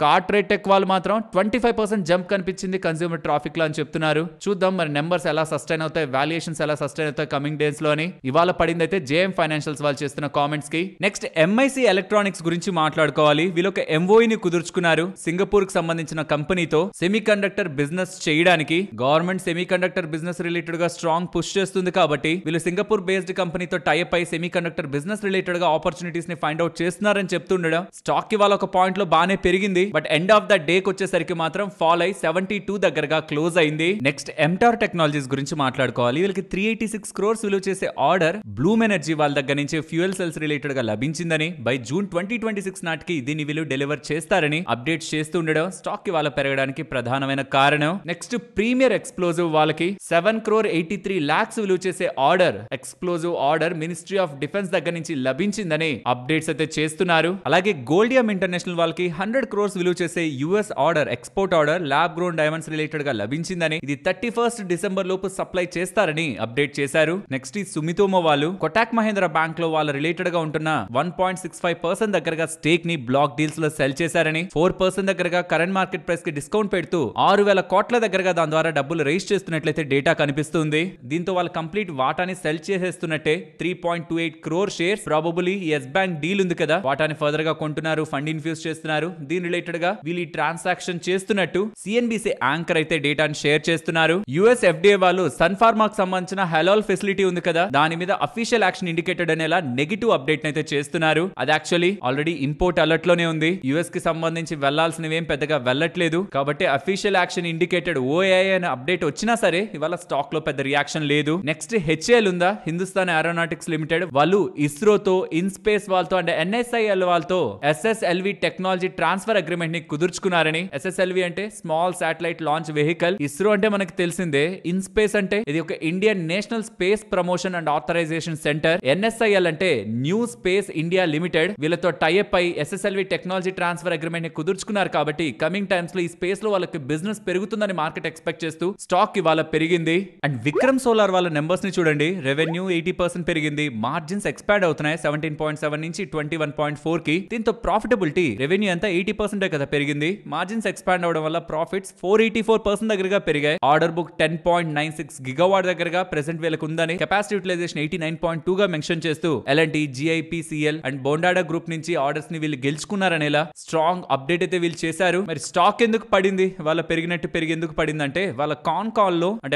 కార్పొరేట్ టెక్ వాళ్ళు మాత్రం 25% జంప్ కనిపించింది కన్స్యూమర్ ట్రాఫిక్ లో అని చెప్తున్నారు. చూద్దాం మరి నెంబర్స్ ఎలా సస్టైన్ అవుతాయి, వాల్యుయేషన్స్ ఎలా సస్టైన్ అవుతాయి కమింగ్ డేస్ లో అని ఇవాళ పడింది అయితే జేఎం ఫైనాన్షియల్స్ వాళ్ళు చేస్తున్న కామెంట్స్ కి. నెక్స్ట్ ఎంఐసి ఎలక్ట్రానిక్స్ గురించి మాట్లాడుకోవాలి. వీళ్ళు ఒక ఎంఓఈ ని కుదుర్చుకున్నారు సింగపూర్ కి సంబంధించిన కంపెనీతో సెమీ కండక్టర్ బిజినెస్ చేయడానికి. Government semi conductor business related గా స్ట్రాంగ్ పుష్ చేస్తుంది కాబట్టి వీళ్ళు సింగపూర్ బేస్డ్ కంపెనీతో టైప్ అయి సెమీ కండక్టర్ బిజినెస్ రిలేటెడ్ గా ఆపర్చునిటీస్ ని ఫైండ్ అవుట్ చేస్తున్నారని చెప్తుండడం. స్టాక్ కి వాళ్ళ ఒక పాయింట్ లో బానే పెరిగింది, but end of the day కి వచ్చేసరికి మాత్రం ఫాల్ అయి 72 దగ్గరగా క్లోజ్ అయింది. నెక్స్ట్ ఎంటార్ టెక్నాలజీస్ గురించి మాట్లాడుకోవాలి. వీళ్ళకి 386 crores విలువ చేసే ఆర్డర్ బ్లూమ్ ఎనర్జీ వాళ్ళ దగ్గర నుంచి ఫ్యూయల్ సెల్స్ రిలేటెడ్ గా లభించిందని. బై జూన్ 2026 నాటికి దీన్ని వీళ్ళు డెలివర్ చేస్తారని అప్డేట్స్ చేస్తూ ఉండడం స్టాక్ కి వాళ్ళ పెరగడానికి ప్రధానమైన కారణం. నెక్స్ట్ ప్రీమియర్ ఎక్స్ప్లోజివ్ వాళ్ళకి 7,83 lakhs విలువ చేసే order, explosive order ministry of defence దగ్గర నుంచి లభించిందని అప్డేట్స్ అయితే చేస్తున్నారు. అలాగే గోల్డియం ఇంటర్నేషనల్ వాళ్ళకి 100 crores విలువ చేసే US order, export order lab grown diamonds related గా లభించిందని. ఇది 31st డిసెంబర్ లోపు సప్లై చేస్తారని అప్డేట్ చేశారు. నెక్స్ట్ ఈ సుమితోమో వాళ్ళు కొటాక్ మహేంద్ర బ్యాంక్ లో వాళ్ళ రిలేటెడ్ గా ఉంటున్న 1.65% దగ్గరగా స్టేక్ ని బ్లాక్ డీల్స్ లో సెల్ చేశారని. 4% దగ్గరగా కరెంట్ మార్కెట్ ప్రైస్ కి డిస్కౌంట్ పెడుతూ 6,000 కోట్ల దగ్గరగా దాని ద్వారా డబ్బులు రైజ్ చేస్తున్నట్లయితే డేటా కనిపిస్తుంది. దీంతో వాళ్ళు కంప్లీట్ వాటాని సెల్ చేసేస్తున్నట్టే. 3.28 crore shares probably yes bank deal ఉంది కదా, వాటాని ఫర్దర్ గా కొంటున్నారు, ఫండ్ ఇన్ఫ్యూజ్ చేస్తున్నారు. దీని రిలేటెడ్ గా వీళ్ళు ట్రాన్సాక్షన్ చేస్తున్నట్టు సిఎన్బిసి యాంకర్ అయితే డేటాను షేర్ చేస్తున్నారు. యుఎస్ ఎఫ్డిఏ వాళ్ళు సన్ ఫార్మాకు సంబంధించిన హలాల్ ఫెసిలిటీ ఉంది కదా, దాని మీద అఫీషియల్ యాక్షన్ ఇండికేటెడ్ అనేలా నెగిటివ్ అప్డేట్ అయితే చేస్తున్నారు. అది యాక్చువల్లీ ఆల్రెడీ ఇంపోర్ట్ అలర్ట్ లోనే ఉంది. యుఎస్ కి సంబంధించి వెళ్లాల్సినవేం పెద్దగా వెళ్ళట్లేదు కాబట్టి అఫీషియల్ యాక్షన్ ఇండికేటెడ్ ఓఏఐ అనే అప్డేట్ వచ్చినా సరే ఇవాళ స్టాక్ లో పెద్ద రియాక్షన్ లేదు. నెక్స్ట్ హెచ్ఏఎల్ ఉందా, హిందుస్థాన్ ఏరోనాటిక్స్ లిమిటెడ్ వాళ్ళు ఇస్రోతో, ఇన్స్పేస్ వాళ్ళతో అండ్ ఎన్ఎస్ఐఎల్ వాళ్ళతో ఎస్ఎస్ఎల్వి టెక్నాలజీ ట్రాన్స్ఫర్ అగ్రిమెంట్ ని కుదుర్చుకున్నారని. ఎస్ఎస్ఎల్వి అంటే small satellite launch vehicle, ISRO అంటే మనకి తెలిసిందే, ఇన్స్పేస్ అంటే ఇది ఒక Indian National Space Promotion and Authorisation Centre, NSIL అంటే న్యూ స్పేస్ ఇండియా లిమిటెడ్. వీళ్ళతో టైఅప్ అయి ఎస్ఎస్ఎల్వి టెక్నాలజీ ట్రాన్స్ఫర్ అగ్రిమెంట్ ని కుదుర్చుకున్నారు కాబట్టి కమింగ్ టైమ్స్ లో ఈ స్పేస్ లో వాళ్ళకి బిజినెస్ పెరుగుతుందని మార్కెట్ ఎక్స్పెక్ట్ చేస్తూ స్టాక్ ఇవాళ పెరిగింది. అండ్ విక్రమ్ సోలార్ వాళ్ళ నెంబర్స్ ని చూడండి. రెవెన్యూ 80% పెరిగింది, మార్జిన్స్ ఎక్స్పాండ్ అవుతున్నాయి 17.7 నుంచి 21.4 కి. దీంతో ప్రాఫిటబిలిటీ రెవెన్యూ అంతా 80% కదా పెరిగింది, మార్జిన్స్ ఎక్స్పాండ్ అవడం వల్ల ప్రాఫిట్స్ 484% దగ్గరగా పెరిగాయి. ఆర్డర్ బుక్ 10.96 గిగావాట్ దగ్గరగా ప్రెసెంట్ వీళ్ళకు ఉందని, కెపాసిటీ యూటిలైజేషన్ 89.2 గా మెన్షన్ చేస్తూ ఎల్ఎన్టీ, జిఐపిసిఎల్ అండ్ బోండాడా గ్రూప్ నుంచి ఆర్డర్స్ ని వీళ్ళు గెలుచుకున్నారనేలా స్ట్రాంగ్ అప్డేట్ అయితే వీళ్ళు చేశారు. మరి స్టాక్ ఎందుకు పడింది, వాళ్ళ పెరిగినట్టు పెరిగి ఎందుకు పడిందంటే వాళ్ళ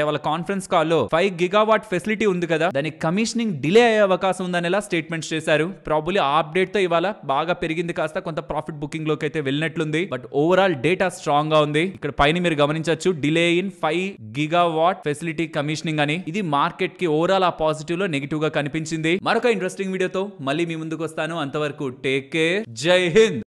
వాళ్ళ కాన్ఫరెన్స్ కాల్ లో 5 గిగావాట్ ఫెసిలిటీ ఉంది కదా, దాని కమిషనింగ్ డిలే అయ్యే అవకాశం ఉందనేలా స్టేట్మెంట్స్ చేశారు. ప్రాబబ్లీ ఆ అప్డేట్ తో ఇవాళ బాగా పెరిగింది, కాస్త కొంత ప్రాఫిట్ బుకింగ్ లోకి అయితే వెళ్ళినట్లుంది. బట్ ఓవరాల్ డేటా స్ట్రాంగ్ గా ఉంది. ఇక్కడ పైన మీరు గమనించవచ్చు, delay in 5 gigawatt facility commissioning అని. ఇది మార్కెట్ కి ఓవరాల్ ఆ పాజిటివ్ లో నెగిటివ్ గా కనిపించింది. మరొక ఇంట్రెస్టింగ్ వీడియోతో మళ్ళీ మీ ముందుకు వస్తాను. అంతవరకు టేక్ కేర్, జై హింద్.